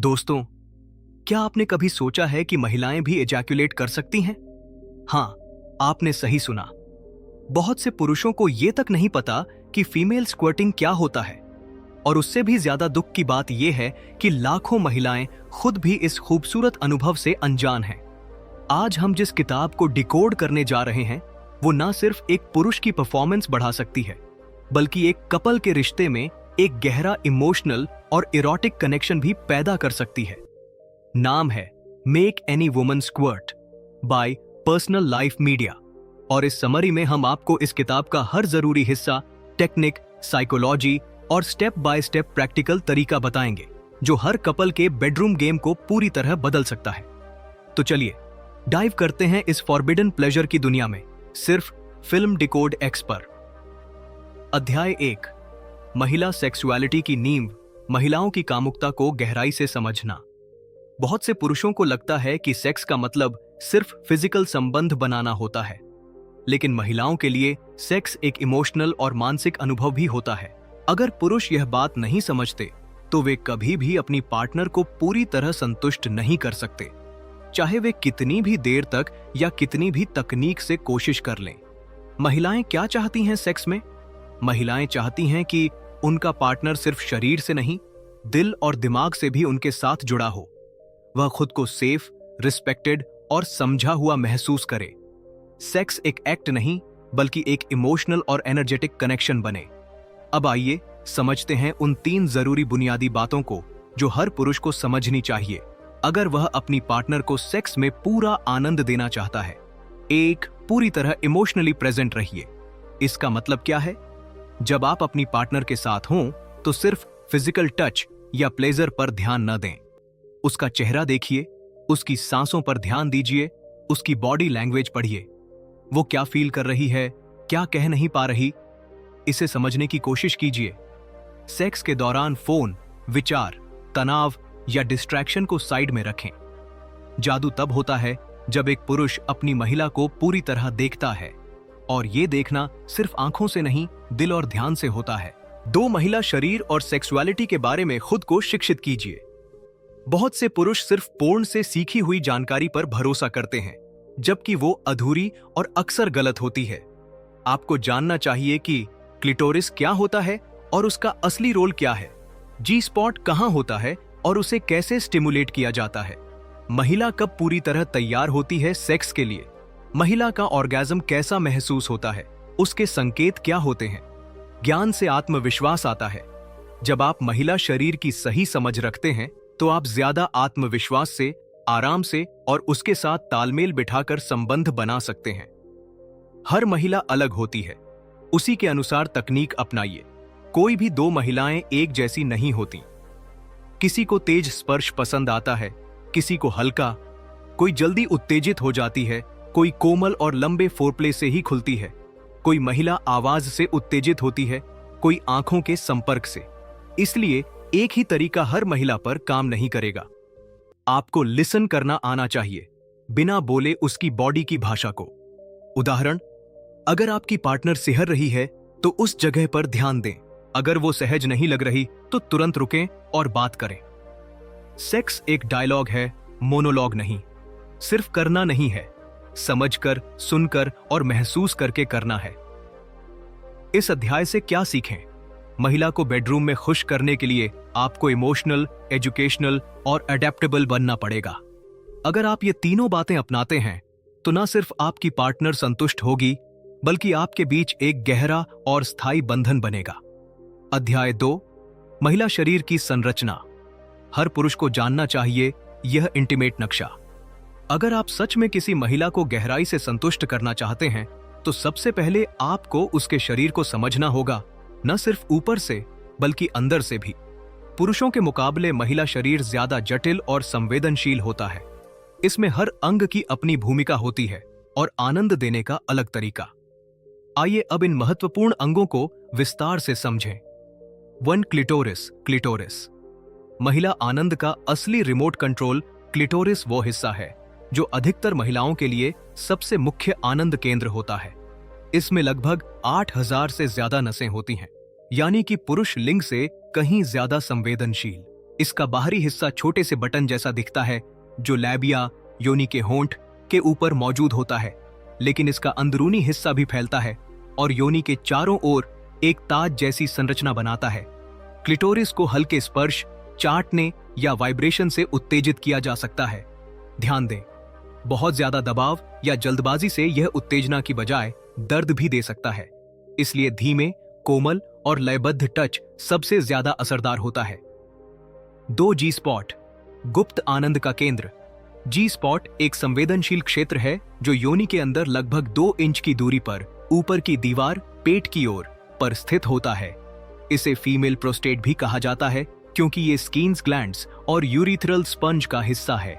दोस्तों, क्या आपने कभी सोचा है कि महिलाएं भी एजैक्युलेट कर सकती हैं? हाँ, आपने सही सुना। बहुत से पुरुषों को यह तक नहीं पता कि फीमेल स्क्वर्टिंग क्या होता है। और उससे भी ज्यादा दुख की बात यह है कि लाखों महिलाएं खुद भी इस खूबसूरत अनुभव से अनजान हैं। आज हम जिस किताब को डिकोड करने जा रहे हैं, वो न सिर्फ एक पुरुष की परफॉर्मेंस बढ़ा सकती है, बल्कि एक कपल के रिश्ते में एक गहरा इमोशनल और इरोटिक कनेक्शन भी पैदा कर सकती है। नाम है make any woman squirt bye personal life media. और इस समरी में हम आपको इस किताब का हर जरूरी हिस्सा, टेक्निक, साइकोलॉजी और स्टेप बाय स्टेप प्रैक्टिकल तरीका बताएंगे, जो हर कपल के बेडरूम गेम को पूरी तरह बदल सकता है। तो चलिए डाइव करते हैं इस फॉरबिडन प्लेजर की दुनिया में, सिर्फ फिल्म डिकोड एक्स पर। अध्याय 1, महिला सेक्सुअलिटी की नींव, महिलाओं की कामुकता को गहराई से समझना। बहुत से पुरुषों को लगता है कि सेक्स का मतलब सिर्फ फिजिकल संबंध बनाना होता है, लेकिन महिलाओं के लिए सेक्स एक इमोशनल और मानसिक अनुभव भी होता है। अगर पुरुष यह बात नहीं समझते तो वे कभी भी अपनी पार्टनर को पूरी तरह संतुष्ट नहीं कर सकते, चाहे वे कितनी भी देर तक या कितनी भी तकनीक से कोशिश कर लें। महिलाएं क्या चाहती हैं सेक्स में? महिलाएं चाहती हैं कि उनका पार्टनर सिर्फ शरीर से नहीं, दिल और दिमाग से भी उनके साथ जुड़ा हो। वह खुद को सेफ, रिस्पेक्टेड और समझा हुआ महसूस करे। सेक्स एक एक्ट नहीं, बल्कि एक इमोशनल और एनर्जेटिक कनेक्शन बने। अब आइए समझते हैं उन 3 जरूरी बुनियादी बातों को जो हर पुरुष को समझनी चाहिए अगर वह अपनी पार्टनर को सेक्स में पूरा आनंद देना चाहता है। 1, पूरी तरह इमोशनली प्रेजेंट रहिए। इसका मतलब क्या है? जब आप अपनी पार्टनर के साथ हों तो सिर्फ फिजिकल टच या प्लेजर पर ध्यान न दें। उसका चेहरा देखिए, उसकी सांसों पर ध्यान दीजिए, उसकी बॉडी लैंग्वेज पढ़िए। वो क्या फील कर रही है, क्या कह नहीं पा रही, इसे समझने की कोशिश कीजिए। सेक्स के दौरान फोन, विचार, तनाव या डिस्ट्रैक्शन को साइड में रखें। जादू तब होता है जब एक पुरुष अपनी महिला को पूरी तरह देखता है, और ये देखना सिर्फ आंखों से नहीं, दिल और ध्यान से होता है। 2, महिला शरीर और सेक्सुअलिटी के बारे में खुद को शिक्षित कीजिए। बहुत से पुरुष सिर्फ पोर्न से सीखी हुई जानकारी पर भरोसा करते हैं, जबकि वो अधूरी और अक्सर गलत होती है। आपको जानना चाहिए कि क्लिटोरिस क्या होता है और उसका असली रोल क्या है, जी स्पॉट कहां होता है और उसे कैसे स्टिमुलेट किया जाता है, महिला कब पूरी तरह तैयार होती है सेक्स के लिए, महिला का ऑर्गेज्म कैसा महसूस होता है, उसके संकेत क्या होते हैं। ज्ञान से आत्मविश्वास आता है। जब आप महिला शरीर की सही समझ रखते हैं तो आप ज्यादा आत्मविश्वास से, आराम से और उसके साथ तालमेल बिठाकर संबंध बना सकते हैं। हर महिला अलग होती है, उसी के अनुसार तकनीक अपनाइए। कोई भी 2 महिलाएं एक जैसी नहीं होती। किसी को तेज स्पर्श पसंद आता है, किसी को हल्का, कोई जल्दी उत्तेजित हो जाती है, कोई कोमल और लंबे फोरप्ले से ही खुलती है, कोई महिला आवाज से उत्तेजित होती है, कोई आंखों के संपर्क से। इसलिए एक ही तरीका हर महिला पर काम नहीं करेगा। आपको लिसन करना आना चाहिए, बिना बोले उसकी बॉडी की भाषा को। उदाहरण, अगर आपकी पार्टनर सिहर रही है तो उस जगह पर ध्यान दें। अगर वो सहज नहीं लग रही तो तुरंत रुकें और बात करें। सेक्स एक डायलॉग है, मोनोलॉग नहीं। सिर्फ करना नहीं है, समझकर, सुनकर और महसूस करके करना है। इस अध्याय से क्या सीखें? महिला को बेडरूम में खुश करने के लिए आपको इमोशनल, एजुकेशनल और अडेप्टेबल बनना पड़ेगा। अगर आप ये तीनों बातें अपनाते हैं तो न सिर्फ आपकी पार्टनर संतुष्ट होगी, बल्कि आपके बीच एक गहरा और स्थायी बंधन बनेगा। अध्याय 2, महिला शरीर की संरचना। हर पुरुष को जानना चाहिए यह इंटीमेट नक्शा। अगर आप सच में किसी महिला को गहराई से संतुष्ट करना चाहते हैं तो सबसे पहले आपको उसके शरीर को समझना होगा, न सिर्फ ऊपर से बल्कि अंदर से भी। पुरुषों के मुकाबले महिला शरीर ज्यादा जटिल और संवेदनशील होता है। इसमें हर अंग की अपनी भूमिका होती है और आनंद देने का अलग तरीका। आइए अब इन महत्वपूर्ण अंगों को विस्तार से समझें। 1, क्लिटोरिस। क्लिटोरिस महिला आनंद का असली रिमोट कंट्रोल। क्लिटोरिस वो हिस्सा है जो अधिकतर महिलाओं के लिए सबसे मुख्य आनंद केंद्र होता है। इसमें लगभग 8000 से ज्यादा नसें होती हैं, यानी कि पुरुष लिंग से कहीं ज्यादा संवेदनशील। इसका बाहरी हिस्सा छोटे से बटन जैसा दिखता है जो लैबिया योनि के होंठ के ऊपर मौजूद होता है, लेकिन इसका अंदरूनी हिस्सा भी फैलता है और योनि के चारों ओर एक ताज जैसी संरचना बनाता है। क्लिटोरिस को हल्के स्पर्श, चाटने या वाइब्रेशन से उत्तेजित किया जा सकता है। ध्यान दें, बहुत ज्यादा दबाव या जल्दबाजी से यह उत्तेजना की बजाय दर्द भी दे सकता है, इसलिए धीमे, कोमल और लयबद्ध टच सबसे ज्यादा असरदार होता है। 2 जी स्पॉट, गुप्त आनंद का केंद्र। जी स्पॉट एक संवेदनशील क्षेत्र है जो योनि के अंदर लगभग 2 इंच की दूरी पर ऊपर की दीवार, पेट की ओर पर स्थित होता है। इसे फीमेल प्रोस्टेट भी कहा जाता है क्योंकि ये स्किन्स ग्लैंड्स और यूरिथ्रल स्पंज का हिस्सा है।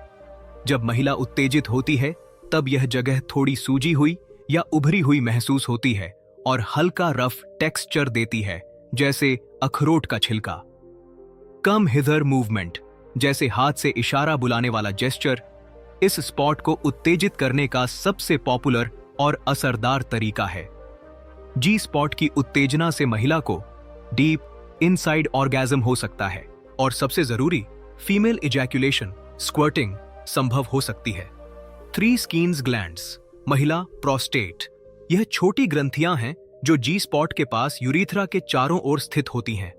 जब महिला उत्तेजित होती है तब यह जगह थोड़ी सूजी हुई या उभरी हुई महसूस होती है और हल्का रफ टेक्सचर देती है, जैसे अखरोट का छिलका। कम हिदर मूवमेंट, जैसे हाथ से इशारा बुलाने वाला जेस्चर, इस स्पॉट को उत्तेजित करने का सबसे पॉपुलर और असरदार तरीका है। जी स्पॉट की उत्तेजना से महिला को डीप इनसाइड ऑर्गेज्म हो सकता है और सबसे जरूरी फीमेल इजैक्यूलेशन, स्क्वर्टिंग संभव हो सकती है। 3 स्किन्स ग्लैंड्स, महिला प्रोस्टेट। यह छोटी ग्रंथियां हैं जो जी स्पॉट के पास यूरिथ्रा के चारों ओर स्थित होती हैं।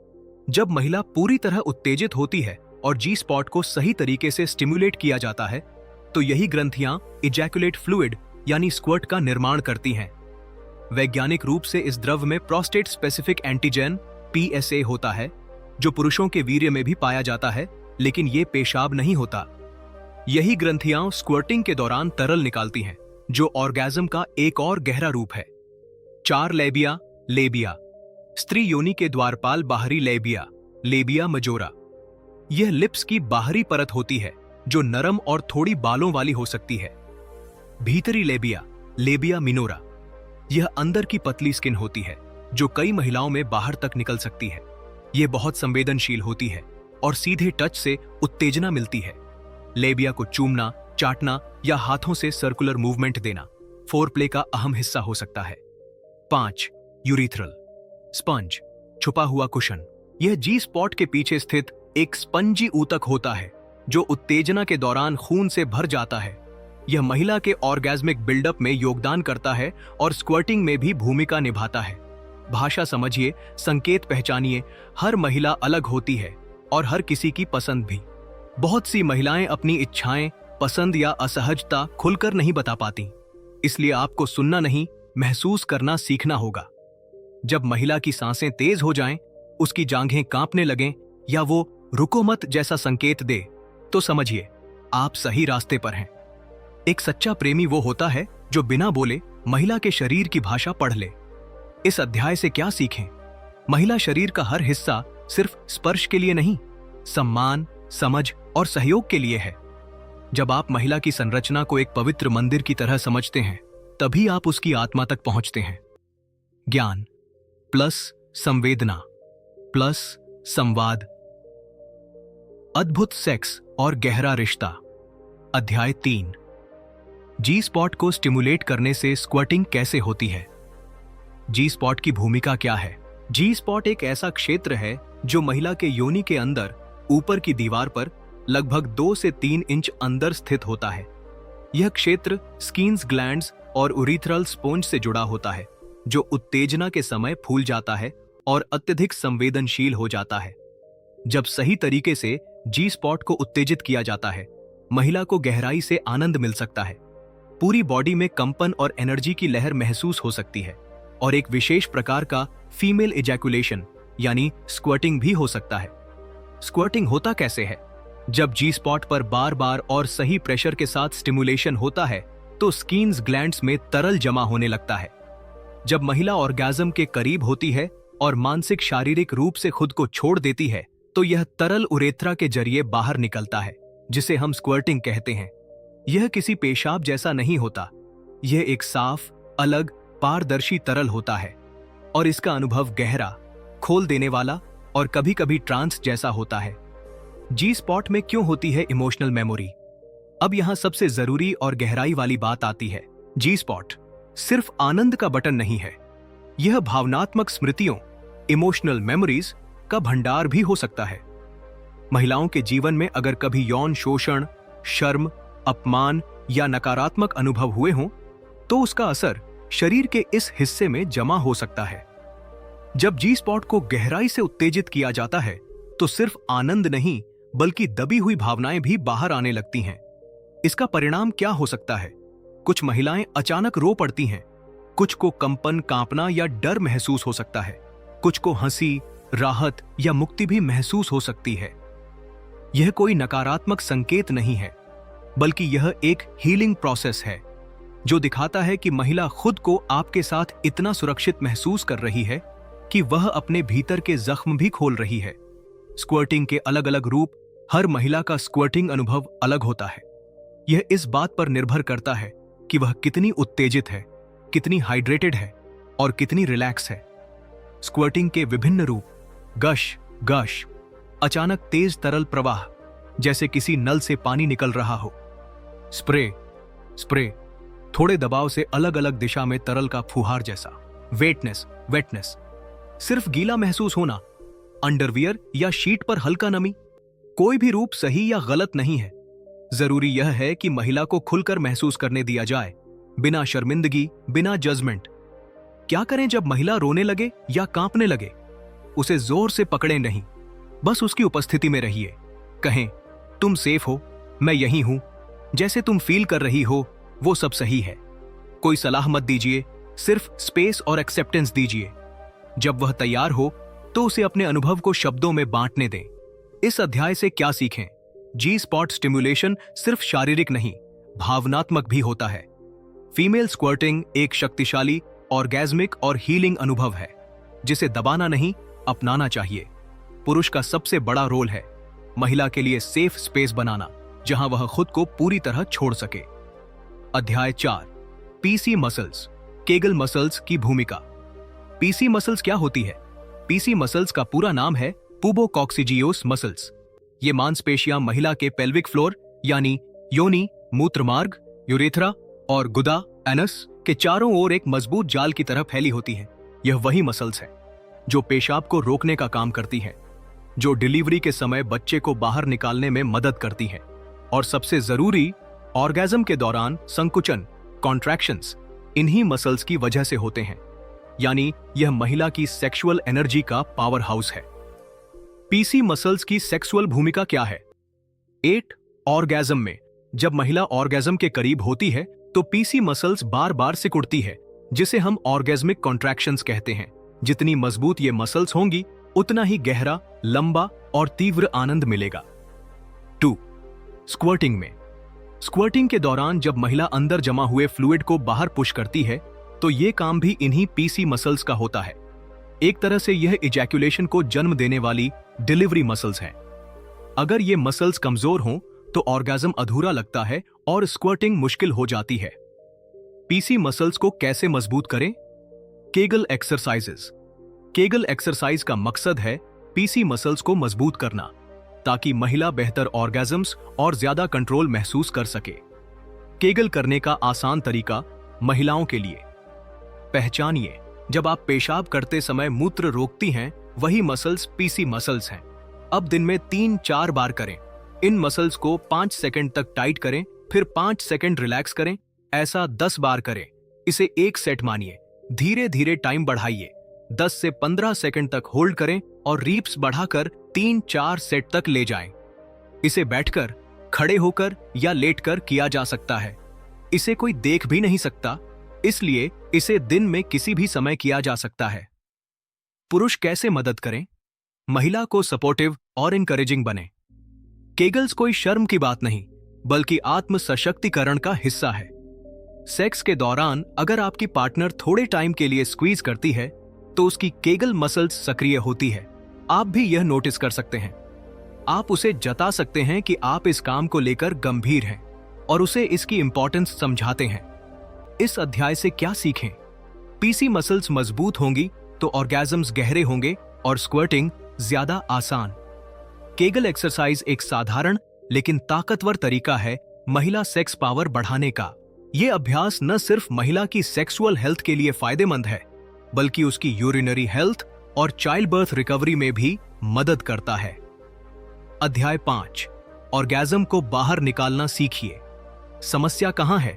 जब महिला पूरी तरह उत्तेजित होती है और जी स्पॉट को सही तरीके से स्टिमुलेट किया जाता है तो यही ग्रंथियां इजैक्युलेट फ्लूइड यानी स्क्वर्ट का निर्माण करती हैं। वैज्ञानिक रूप से इस द्रव में प्रोस्टेट स्पेसिफिक एंटीजन PSA होता है जो पुरुषों के वीर्य में भी पाया जाता है, लेकिन ये पेशाब नहीं होता। यही ग्रंथियां स्क्वर्टिंग के दौरान तरल निकालती हैं, जो ऑर्गेज्म का एक और गहरा रूप है। 4 लैबिया, लेबिया। स्त्री योनि के द्वारपाल बाहरी लैबिया, लेबिया मजोरा। यह लिप्स की बाहरी परत होती है जो नरम और थोड़ी बालों वाली हो सकती है। भीतरी लेबिया, लेबिया मिनोरा। यह अंदर की पतली स्किन होती है जो कई महिलाओं में बाहर तक निकल सकती है। यह बहुत संवेदनशील होती है और सीधे टच से उत्तेजना मिलती है। लेबिया को चूमना, चाटना या हाथों से सर्कुलर मूवमेंट देना फोरप्ले का अहम हिस्सा हो सकता है। 5 यूरिथ्रल स्पंज, छुपा हुआ कुशन। यह जी स्पॉट के पीछे स्थित एक स्पंजी ऊतक होता है जो उत्तेजना के दौरान खून से भर जाता है। यह महिला के ऑर्गेज्मिक बिल्डअप में योगदान करता है और स्क्वर्टिंग में भी भूमिका निभाता है। भाषा समझिए, संकेत पहचानिए। हर महिला अलग होती है और हर किसी की पसंद भी। बहुत सी महिलाएं अपनी इच्छाएं, पसंद या असहजता खुलकर नहीं बता पाती, इसलिए आपको सुनना नहीं, महसूस करना सीखना होगा। जब महिला की सांसें तेज हो जाएं, उसकी जांघें कांपने लगें या वो रुको मत जैसा संकेत दे, तो समझिए आप सही रास्ते पर हैं। एक सच्चा प्रेमी वो होता है जो बिना बोले महिला के शरीर की भाषा पढ़ ले। इस अध्याय से क्या सीखें? महिला शरीर का हर हिस्सा सिर्फ स्पर्श के लिए नहीं, सम्मान, समझ और सहयोग के लिए है। जब आप महिला की संरचना को एक पवित्र मंदिर की तरह समझते हैं, तभी आप उसकी आत्मा तक पहुंचते हैं। ज्ञान प्लस संवेदना प्लस संवाद। अद्भुत सेक्स और गहरा रिश्ता। अध्याय 3। जी स्पॉट को स्टिमुलेट करने से स्क्वर्टिंग कैसे होती है? जी स्पॉट की भूमिका क्या है? जी स्पॉट एक ऐसा क्षेत्र है जो महिला के योनि के अंदर ऊपर की दीवार पर लगभग 2 से 3 इंच अंदर स्थित होता है। यह क्षेत्र स्किन्स ग्लैंड्स और यूरिथ्रल स्पोंज से जुड़ा होता है, जो उत्तेजना के समय फूल जाता है और अत्यधिक संवेदनशील हो जाता है। जब सही तरीके से जी स्पॉट को उत्तेजित किया जाता है, महिला को गहराई से आनंद मिल सकता है। पूरी बॉडी में कंपन और एनर्जी की लहर महसूस हो सकती है और एक विशेष प्रकार का फीमेल इजैकुलेशन यानी स्क्वर्टिंग भी हो सकता है। स्क्वर्टिंग होता कैसे है? जब जी स्पॉट पर बार बार और सही प्रेशर के साथ स्टिमुलेशन होता है तो स्किन्स ग्लैंड्स में तरल जमा होने लगता है। जब महिला ऑर्गेज्म के करीब होती है और मानसिक शारीरिक रूप से खुद को छोड़ देती है तो यह तरल उरेथ्रा के जरिए बाहर निकलता है, जिसे हम स्क्वर्टिंग कहते हैं। यह किसी पेशाब जैसा नहीं होता, यह एक साफ, अलग, पारदर्शी तरल होता है और इसका अनुभव गहरा, खोल देने वाला और कभी कभी ट्रांस जैसा होता है। जी स्पॉट में क्यों होती है इमोशनल मेमोरी? अब यहां सबसे जरूरी और गहराई वाली बात आती है। जी स्पॉट सिर्फ आनंद का बटन नहीं है, यह भावनात्मक स्मृतियों, इमोशनल मेमोरीज का भंडार भी हो सकता है। महिलाओं के जीवन में अगर कभी यौन शोषण, शर्म, अपमान या नकारात्मक अनुभव हुए हों, तो उसका असर शरीर के इस हिस्से में जमा हो सकता है। जब जी स्पॉट को गहराई से उत्तेजित किया जाता है, तो सिर्फ आनंद नहीं बल्कि दबी हुई भावनाएं भी बाहर आने लगती हैं। इसका परिणाम क्या हो सकता है? कुछ महिलाएं अचानक रो पड़ती हैं, कुछ को कंपन, कांपना या डर महसूस हो सकता है, कुछ को हंसी, राहत या मुक्ति भी महसूस हो सकती है। यह कोई नकारात्मक संकेत नहीं है, बल्कि यह एक हीलिंग प्रोसेस है जो दिखाता है कि महिला खुद को आपके साथ इतना सुरक्षित महसूस कर रही है कि वह अपने भीतर के जख्म भी खोल रही है। स्क्वर्टिंग के अलग अलग रूप, हर महिला का स्क्वर्टिंग अनुभव अलग होता है। यह इस बात पर निर्भर करता है कि वह कितनी उत्तेजित है, कितनी हाइड्रेटेड है और कितनी रिलैक्स है। स्क्वर्टिंग के विभिन्न रूप: गश, अचानक तेज तरल प्रवाह, जैसे किसी नल से पानी निकल रहा हो। स्प्रे, थोड़े दबाव से अलग अलग दिशा में तरल का फुहार जैसा। वेटनेस, सिर्फ गीला महसूस होना। अंडरवियर या शीट पर हल्का नमी। कोई भी रूप सही या गलत नहीं है, जरूरी यह है कि महिला को खुलकर महसूस करने दिया जाए, बिना शर्मिंदगी, बिना जजमेंट। क्या करें जब महिला रोने लगे या कांपने लगे? उसे जोर से पकड़े नहीं, बस उसकी उपस्थिति में रहिए। कहें, तुम सेफ हो, मैं यहीं हूं, जैसे तुम फील कर रही हो वो सब सही है। कोई सलाह मत दीजिए, सिर्फ स्पेस और एक्सेप्टेंस दीजिए। जब वह तैयार हो तो उसे अपने अनुभव को शब्दों में बांटने दें। इस अध्याय से क्या सीखें? जी स्पॉट स्टिमुलेशन सिर्फ शारीरिक नहीं, भावनात्मक भी होता है। फीमेल स्क्वर्टिंग एक शक्तिशाली, ऑर्गेज्मिक और हीलिंग अनुभव है, जिसे दबाना नहीं, अपनाना चाहिए। पुरुष का सबसे बड़ा रोल है महिला के लिए सेफ स्पेस बनाना, जहां वह खुद को पूरी तरह छोड़ सके। अध्याय 4, पीसी मसल्स, केगल मसल्स की भूमिका। पीसी मसल्स क्या होती है? पीसी मसल्स का पूरा नाम है पुबोकॉक्सिजियोस मसल्स। ये मांसपेशियां महिला के पेल्विक फ्लोर यानी योनि, मूत्रमार्ग, यूरेथ्रा और गुदा, एनस के चारों ओर एक मजबूत जाल की तरह फैली होती हैं। यह वही मसल्स है जो पेशाब को रोकने का काम करती हैं, जो डिलीवरी के समय बच्चे को बाहर निकालने में मदद करती हैं, और सबसे जरूरी, ऑर्गेज्म के दौरान संकुचन, कॉन्ट्रैक्शंस इन्हीं मसल्स की वजह से होते हैं। यानी यह महिला की सेक्सुअल एनर्जी का पावर हाउस है। पीसी मसल्स की सेक्सुअल भूमिका क्या है? 8, ऑर्गेज्म में जब महिला ऑर्गेज्म के करीब होती है तो पीसी मसल्स बार बार सिकुड़ती है, जिसे हम ऑर्गेज्मिक कॉन्ट्रैक्शंस कहते हैं। जितनी मजबूत ये मसल्स होंगी, उतना ही गहरा, लंबा और तीव्र आनंद मिलेगा। 2, स्क्वर्टिंग में। स्क्वर्टिंग के दौरान जब महिला अंदर जमा हुए फ्लूइड को बाहर पुश करती है, तो ये काम भी इन्हीं पीसी मसल्स का होता है। एक तरह से यह इजैक्यूलेशन को जन्म देने वाली डिलीवरी मसल्स हैं। अगर ये मसल्स कमजोर हों तो ऑर्गेज्म अधूरा लगता है और स्क्वर्टिंग मुश्किल हो जाती है। पीसी मसल्स को कैसे मजबूत करें? Kaggle exercises. केगल एक्सरसाइज का मकसद है पीसी मसल्स को मजबूत करना, ताकि महिला बेहतर ऑर्गेज्म्स और ज्यादा कंट्रोल महसूस कर सके। केगल करने का आसान तरीका महिलाओं के लिए: पहचानिए, जब आप पेशाब करते समय मूत्र रोकती हैं, वही मसल्स पीसी मसल्स हैं। अब दिन में 3-4 बार करें। इन मसल्स को 5 सेकंड तक टाइट करें, फिर 5 सेकंड रिलैक्स करें। ऐसा 10 बार करें। इसे एक सेट मानिए। धीरे धीरे टाइम बढ़ाइए। 10 से 15 सेकंड तक होल्ड करें और रीप्स बढ़ाकर 3-4 सेट तक ले जाएं। इसे बैठकर, खड़े होकर या लेटकर किया जा सकता है। इसे कोई देख भी नहीं सकता, इसलिए इसे दिन में किसी भी समय किया जा सकता है। पुरुष कैसे मदद करें? महिला को सपोर्टिव और इनकरेजिंग बने। केगल्स कोई शर्म की बात नहीं, बल्कि आत्म सशक्तिकरण का हिस्सा है। सेक्स के दौरान अगर आपकी पार्टनर थोड़े टाइम के लिए स्क्वीज करती है, तो उसकी केगल मसल्स सक्रिय होती है। आप भी यह नोटिस कर सकते हैं। आप उसे जता सकते हैं कि आप इस काम को लेकर गंभीर हैं और उसे इसकी इंपॉर्टेंस समझाते हैं। इस अध्याय से क्या सीखें? पीसी मसल्स मजबूत होंगी तो ऑर्गेज्म्स गहरे होंगे और स्क्वर्टिंग ज्यादा आसान। केगल एक्सरसाइज एक साधारण लेकिन ताकतवर तरीका है महिला सेक्स पावर बढ़ाने का। यह अभ्यास न सिर्फ महिला की सेक्सुअल हेल्थ के लिए फायदेमंद है, बल्कि उसकी यूरिनरी हेल्थ और चाइल्ड बर्थ रिकवरी में भी मदद करता है। अध्याय 5 ऑर्गेज्म को बाहर निकालना सीखिए। समस्या कहां है?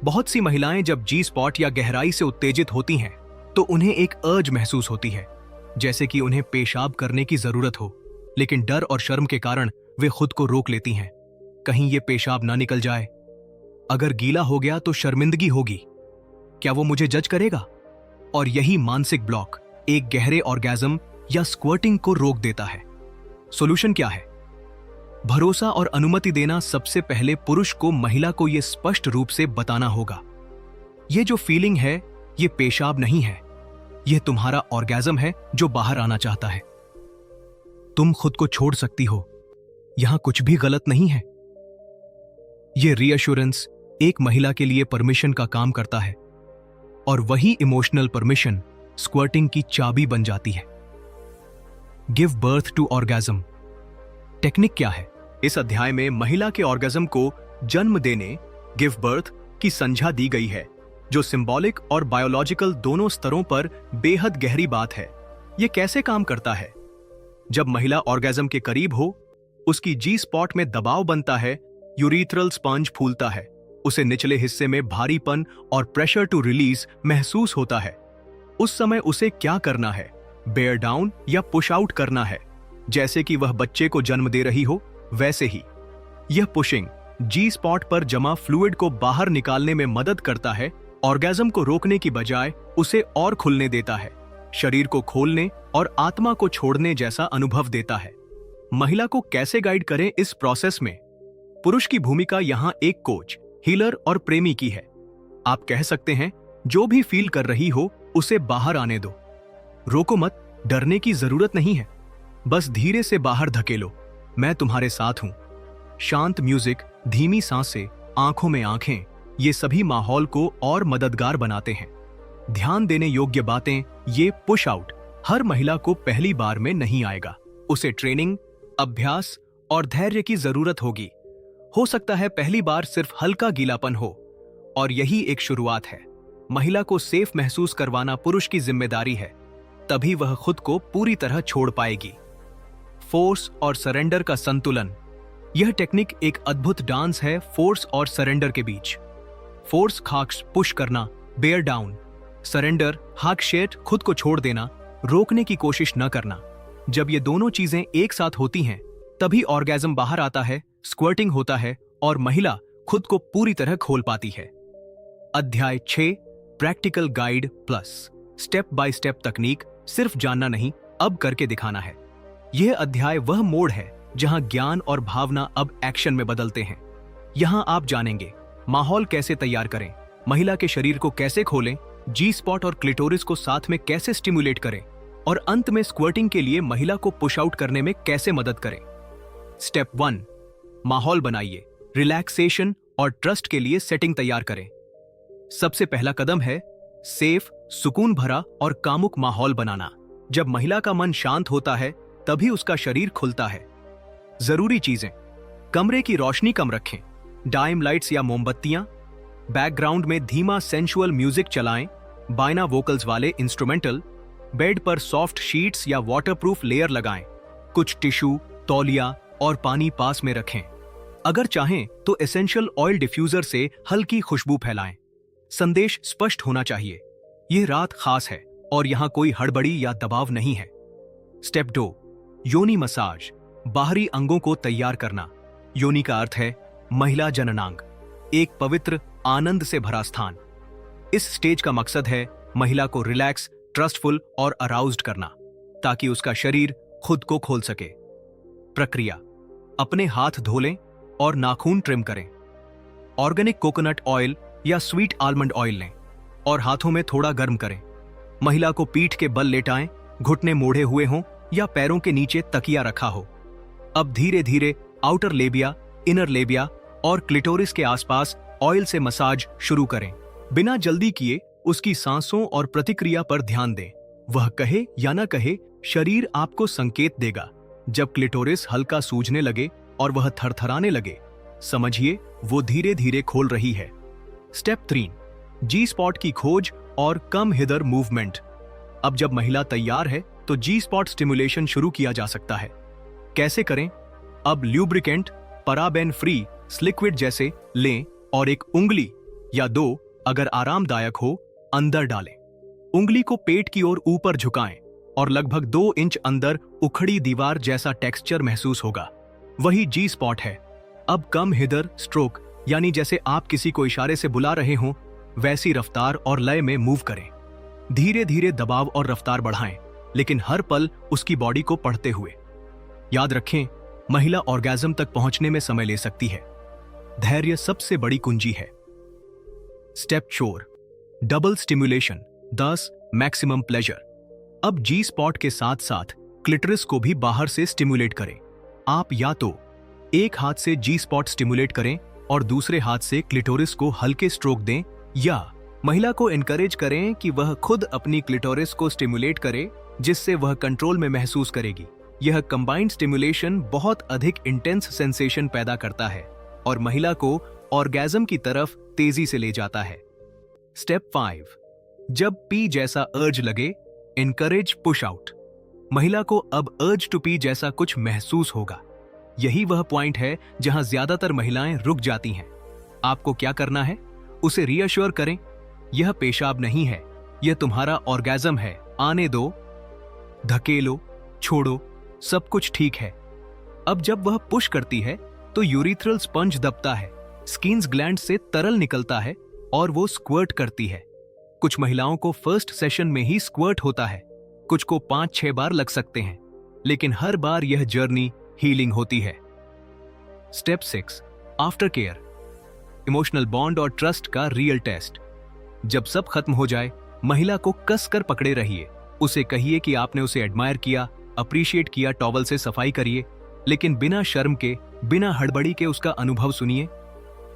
बहुत सी महिलाएं जब जी स्पॉट या गहराई से उत्तेजित होती हैं तो उन्हें एक अर्ज महसूस होती है, जैसे कि उन्हें पेशाब करने की जरूरत हो, लेकिन डर और शर्म के कारण वे खुद को रोक लेती हैं। कहीं ये पेशाब ना निकल जाए, अगर गीला हो गया तो शर्मिंदगी होगी, क्या वो मुझे जज करेगा? और यही मानसिक ब्लॉक एक गहरे ऑर्गेज्म या स्क्वर्टिंग को रोक देता है। सॉल्यूशन क्या है? भरोसा और अनुमति देना। सबसे पहले पुरुष को महिला को यह स्पष्ट रूप से बताना होगा, यह जो फीलिंग है यह पेशाब नहीं है, यह तुम्हारा ऑर्गेज्म है जो बाहर आना चाहता है। तुम खुद को छोड़ सकती हो, यहां कुछ भी गलत नहीं है। यह रीअश्योरेंस एक महिला के लिए परमिशन का काम करता है, और वही इमोशनल परमिशन स्क्वर्टिंग की चाबी बन जाती है। Give birth to orgasm. Technique क्या है? इस अध्याय में महिला के ऑर्गेज्म को जन्म देने, गिव बर्थ, की संज्ञा दी गई है, जो सिंबॉलिक और बायोलॉजिकल दोनों स्तरों पर बेहद गहरी बात है। यह कैसे काम करता है? जब महिला ऑर्गेज्म के करीब हो, उसकी जी स्पॉट में दबाव बनता है, यूरिथ्रल स्पंज फूलता है, उसे निचले हिस्से में भारीपन और प्रेशर टू रिलीज महसूस होता है। उस समय उसे क्या करना है? बेयर डाउन या पुश आउट करना है। जैसे कि वह बच्चे को जन्म दे रही हो, वैसे ही यह पुशिंग जी स्पॉट पर जमा फ्लूइड को बाहर निकालने में मदद करता है। ऑर्गेज्म को रोकने की बजाय उसे और खुलने देता है, शरीर को खोलने और आत्मा को छोड़ने जैसा अनुभव देता है। महिला को कैसे गाइड करें इस प्रोसेस में? पुरुष की भूमिका यहां एक कोच, हीलर और प्रेमी की है। आप कह सकते हैं, जो भी फील कर रही हो उसे बाहर आने दो, रोको मत, डरने की जरूरत नहीं है, बस धीरे से बाहर धकेलो, मैं तुम्हारे साथ हूं। शांत म्यूजिक, धीमी सांसें, आंखों में आंखें, ये सभी माहौल को और मददगार बनाते हैं। ध्यान देने योग्य बातें, ये पुश आउट हर महिला को पहली बार में नहीं आएगा, उसे ट्रेनिंग, अभ्यास और धैर्य की जरूरत होगी। हो सकता है पहली बार सिर्फ हल्का गीलापन हो, और यही एक शुरुआत है। महिला को सेफ महसूस करवाना पुरुष की जिम्मेदारी है, तभी वह खुद को पूरी तरह छोड़ पाएगी। फोर्स और सरेंडर का संतुलन। यह टेक्निक एक अद्भुत डांस है फोर्स और सरेंडर के बीच। फोर्स खाक्स पुश करना, बेयर डाउन। सरेंडर हाकशेट खुद को छोड़ देना, रोकने की कोशिश न करना। जब ये दोनों चीजें एक साथ होती हैं, तभी ऑर्गेज्म बाहर आता है, स्क्वर्टिंग होता है और महिला खुद को पूरी तरह खोल पाती है। अध्याय 6 practical guide plus. Step by step तकनीक, सिर्फ जानना नहीं, अब करके दिखाना है। यह अध्याय वह मोड़ है जहां ज्ञान और भावना अब एक्शन में बदलते हैं। यहां आप जानेंगे माहौल कैसे तैयार करें, महिला के शरीर को कैसे खोलें, जी स्पॉट और क्लिटोरिस को साथ में कैसे स्टिमुलेट करें, और अंत में स्क्वर्टिंग के लिए महिला को पुश आउट करने में कैसे मदद करें। स्टेप 1 माहौल बनाइए, रिलैक्सेशन और ट्रस्ट के लिए सेटिंग तैयार करें। सबसे पहला कदम है सेफ, सुकून भरा और कामुक माहौल बनाना। जब महिला का मन शांत होता है, तभी उसका शरीर खुलता है। जरूरी चीजें, कमरे की रोशनी कम रखें, डाइम लाइट्स या मोमबत्तियां, बैकग्राउंड में धीमा सेंसुअल म्यूजिक चलाएं, बाइना वोकल्स वाले इंस्ट्रूमेंटल, बेड पर सॉफ्ट शीट्स या वाटरप्रूफ लेयर लगाएं, कुछ टिश्यू, तौलिया और पानी पास में रखें। अगर चाहें तो एसेंशियल ऑयल डिफ्यूजर से हल्की खुशबू फैलाएं। संदेश स्पष्ट होना चाहिए, यह रात खास है और यहां कोई हड़बड़ी या दबाव नहीं है। स्टेप 2 योनि मसाज, बाहरी अंगों को तैयार करना। योनि का अर्थ है महिला जननांग, एक पवित्र आनंद से भरा स्थान। इस स्टेज का मकसद है महिला को रिलैक्स, ट्रस्टफुल और अराउज्ड करना, ताकि उसका शरीर खुद को खोल सके। प्रक्रिया, अपने हाथ धो लें और नाखून ट्रिम करें। ऑर्गेनिक कोकोनट ऑयल या स्वीट आलमंड ऑयल लें और हाथों में थोड़ा गर्म करें। महिला को पीठ के बल लेटाएं, घुटने मोड़े हुए हों या पैरों के नीचे तकिया रखा हो। अब धीरे धीरे आउटर लेबिया, इनर लेबिया और क्लिटोरिस के आसपास ऑयल से मसाज शुरू करें। बिना जल्दी किए उसकी सांसों और प्रतिक्रिया पर ध्यान दें। वह कहे या न कहे, शरीर आपको संकेत देगा। जब क्लिटोरिस हल्का सूजने लगे और वह थरथराने लगे, समझिए वो धीरे धीरे खोल रही है। स्टेप 3 जी स्पॉट की खोज और कम हिदर मूवमेंट। अब जब महिला तैयार है तो जी स्पॉट स्टिमुलेशन शुरू किया जा सकता है। कैसे करें? अब ल्यूब्रिकेंट पैराबेन फ्री लिक्विड जैसे लें और एक उंगली या दो, अगर आरामदायक हो, अंदर डालें। उंगली को पेट की ओर ऊपर झुकाएं और लगभग 2 इंच अंदर उखड़ी दीवार जैसा टेक्सचर महसूस होगा। वही जी स्पॉट है। अब कम हिदर स्ट्रोक, यानी जैसे आप किसी को इशारे से बुला रहे हो, वैसी रफ्तार और लय में मूव करें। धीरे धीरे दबाव और रफ्तार बढ़ाएं, लेकिन हर पल उसकी बॉडी को पढ़ते हुए। याद रखें, महिला ऑर्गेज्म तक पहुंचने में समय ले सकती है। धैर्य सबसे बड़ी कुंजी है। Step 4, double stimulation 10 maximum pleasure. अब जी स्पॉट के साथ साथ क्लिटरिस को भी बाहर से स्टिमुलेट करें। आप या तो एक हाथ से जी स्पॉट स्टिमुलेट करें और दूसरे हाथ से क्लिटोरिस को हल्के स्ट्रोक दें, या महिला को एनकरेज करें कि वह खुद अपनी क्लिटोरिस को स्टिमुलेट करे, जिससे वह कंट्रोल में महसूस करेगी। यह कंबाइंड स्टिमुलेशन बहुत अधिक इंटेंस सेंसेशन पैदा करता है और महिला को ऑर्गेज्म की तरफ तेजी से ले जाता है। स्टेप 5, जब पी जैसा अर्ज लगे, एनकरेज पुश आउट। महिला को अब अर्ज टू पी जैसा कुछ महसूस होगा। यही वह पॉइंट है जहां ज्यादातर महिलाएं रुक जाती हैं। आपको क्या करना है? उसे रीअश्योर करें, यह पेशाब नहीं है, यह तुम्हारा ऑर्गेज्म है, आने दो, धकेलो, छोड़ो, सब कुछ ठीक है। अब जब वह पुश करती है तो यूरिथ्रल स्पंज दबता है, स्किन्स ग्लैंड से तरल निकलता है और वो स्क्वर्ट करती है। कुछ महिलाओं को फर्स्ट सेशन में ही स्क्वर्ट होता है, कुछ को 5-6 बार लग सकते हैं, लेकिन हर बार यह जर्नी हीलिंग होती है। Step 6, after care, emotional bond और ट्रस्ट का रियल टेस्ट। जब सब खत्म हो जाए, महिला को कसकर पकड़े रहिए। उसे कहिए कि आपने उसे एडमायर किया, अप्रिशिएट किया, टॉवल से सफाई करिए, लेकिन बिना शर्म के, बिना हड़बड़ी के उसका अनुभव सुनिए।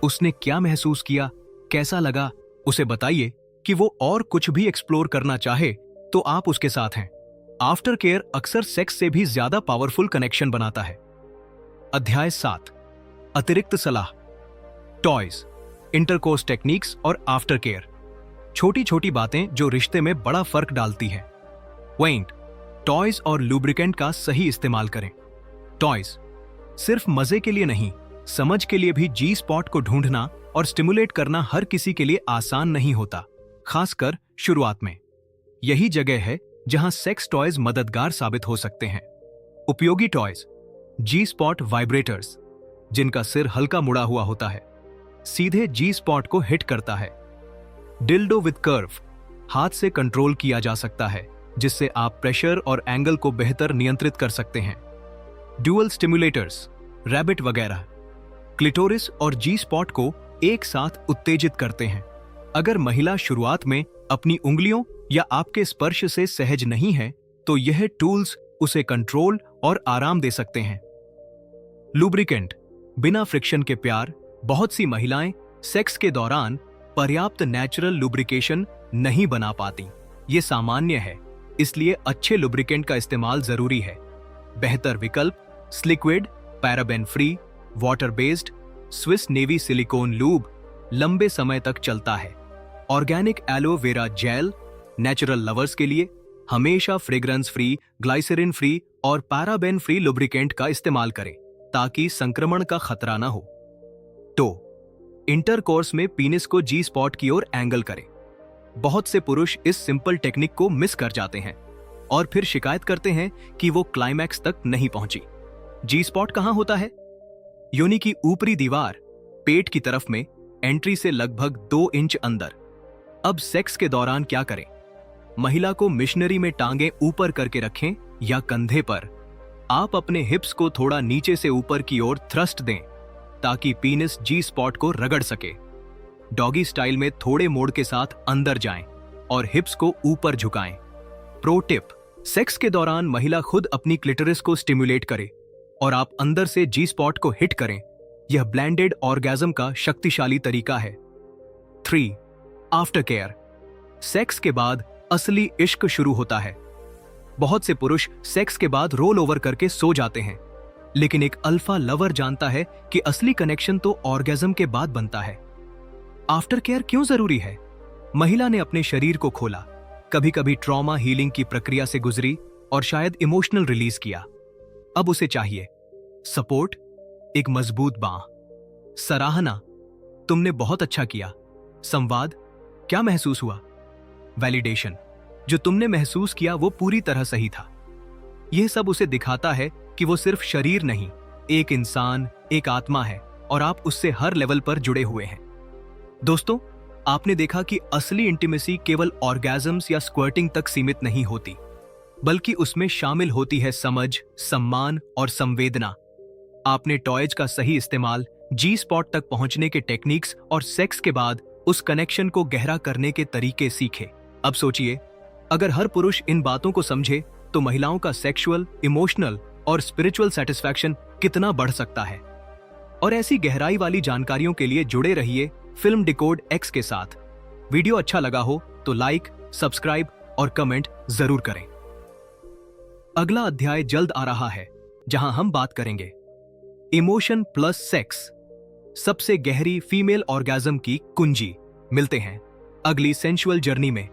उसने क्या महसूस किया, कैसा लगा, उसे बताइए कि वो और कुछ भी एक्सप्लोर करना चाहे तो आप उसके साथ हैं। आफ्टर केयर अक्सर सेक्स से भी ज्यादा पावरफुल कनेक्शन बनाता है। अध्याय 7, अतिरिक्त सलाह, टॉयज, इंटरकोर्स टेक्निक्स और आफ्टर केयर। छोटी छोटी बातें जो रिश्ते में बड़ा फर्क डालती हैं। पॉइंट, टॉयज और लुब्रिकेंट का सही इस्तेमाल करें। टॉयज सिर्फ मजे के लिए नहीं, समझ के लिए भी। जी स्पॉट को ढूंढना और स्टिमुलेट करना हर किसी के लिए आसान नहीं होता, खासकर शुरुआत में। यही जगह है जहां सेक्स टॉयज मददगार साबित हो सकते हैं। उपयोगी टॉयज, जी स्पॉट वाइब्रेटर्स, जिनका सिर हल्का मुड़ा हुआ होता है, सीधे जी स्पॉट को हिट करता है। डिल्डो विद कर्व, हाथ से कंट्रोल किया जा सकता है, जिससे आप प्रेशर और एंगल को बेहतर नियंत्रित कर सकते हैं। ड्यूअल स्टिमुलेटर्स, रैबिट वगैरह, क्लिटोरिस और जी स्पॉट को एक साथ उत्तेजित करते हैं। अगर महिला शुरुआत में अपनी उंगलियों या आपके स्पर्श से सहज नहीं है, तो यह टूल्स उसे कंट्रोल और आराम दे सकते हैं। लुब्रिकेंट, बिना फ्रिक्शन के प्यार। बहुत सी महिलाएं सेक्स के दौरान पर्याप्त नेचुरल लुब्रिकेशन नहीं बना पाती। ये सामान्य है, इसलिए अच्छे लुब्रिकेंट का इस्तेमाल जरूरी है। बेहतर विकल्प Sliquid, paraben free, water based, Swiss Navy silicone lube लंबे समय तक चलता है। Organic aloe vera gel, natural lovers के लिए। हमेशा फ्रेग्रेंस फ्री, ग्लाइसरीन फ्री और पैराबेन फ्री लुब्रिकेंट का इस्तेमाल करें ताकि संक्रमण का खतरा ना हो। तो इंटरकोर्स में पीनिस को जी स्पॉट की ओर एंगल करें। बहुत से पुरुष इस सिंपल टेक्निक को मिस कर जाते हैं और फिर शिकायत करते हैं कि वो क्लाइमैक्स तक नहीं पहुंची। जी स्पॉट कहां होता है? योनि की ऊपरी दीवार, पेट की तरफ में, एंट्री से लगभग 2 इंच अंदर। अब सेक्स के दौरान क्या करें? महिला को मिशनरी में टांगे ऊपर करके रखें या कंधे पर। आप अपने हिप्स को थोड़ा नीचे से ऊपर की ओर थ्रस्ट दें ताकि पीनिस जी स्पॉट को रगड़ सके। डॉगी स्टाइल में थोड़े मोड़ के साथ अंदर जाएं और हिप्स को ऊपर झुकाएं। प्रो टिप, सेक्स के दौरान महिला खुद अपनी क्लिटरिस को स्टिमुलेट करे और आप अंदर से जी स्पॉट को हिट करें। यह ब्लेंडेड ऑर्गेज्म का शक्तिशाली तरीका है। 3. आफ्टर केयर, सेक्स के बाद असली इश्क शुरू होता है। बहुत से पुरुष सेक्स के बाद रोल ओवर करके सो जाते हैं, लेकिन एक अल्फा लवर जानता है कि असली कनेक्शन तो ऑर्गेज्म के बाद बनता है। आफ्टर केयर क्यों जरूरी है? महिला ने अपने शरीर को खोला, कभी कभी ट्रॉमा हीलिंग की प्रक्रिया से गुजरी और शायद इमोशनल रिलीज किया। अब उसे चाहिए सपोर्ट, एक मजबूत बांह। सराहना, तुमने बहुत अच्छा किया। संवाद, क्या महसूस हुआ? वैलिडेशन, जो तुमने महसूस किया वो पूरी तरह सही था। यह सब उसे दिखाता है कि वो सिर्फ शरीर नहीं, एक इंसान, एक आत्मा है और आप उससे हर लेवल पर जुड़े हुए हैं। दोस्तों, आपने देखा कि असली इंटीमेसी केवल ऑर्गेजम्स या स्क्वर्टिंग तक सीमित नहीं होती, बल्कि उसमें शामिल होती है समझ, सम्मान और संवेदना। आपने टॉयज का सही इस्तेमाल, जी स्पॉट तक पहुंचने के टेक्निक्स और सेक्स के बाद उस कनेक्शन को गहरा करने के तरीके सीखे। अब सोचिए, अगर हर पुरुष इन बातों को समझे तो महिलाओं का सेक्सुअल, इमोशनल और स्पिरिचुअल सेटिस्फैक्शन कितना बढ़ सकता है। और ऐसी गहराई वाली जानकारियों के लिए जुड़े रहिए फिल्म डिकोड एक्स के साथ। वीडियो अच्छा लगा हो तो लाइक, सब्सक्राइब और कमेंट जरूर करें। अगला अध्याय जल्द आ रहा है, जहां हम बात करेंगे इमोशन प्लस सेक्स, सबसे गहरी फीमेल ऑर्गेजम की कुंजी। मिलते हैं अगली सेंसुअल जर्नी में।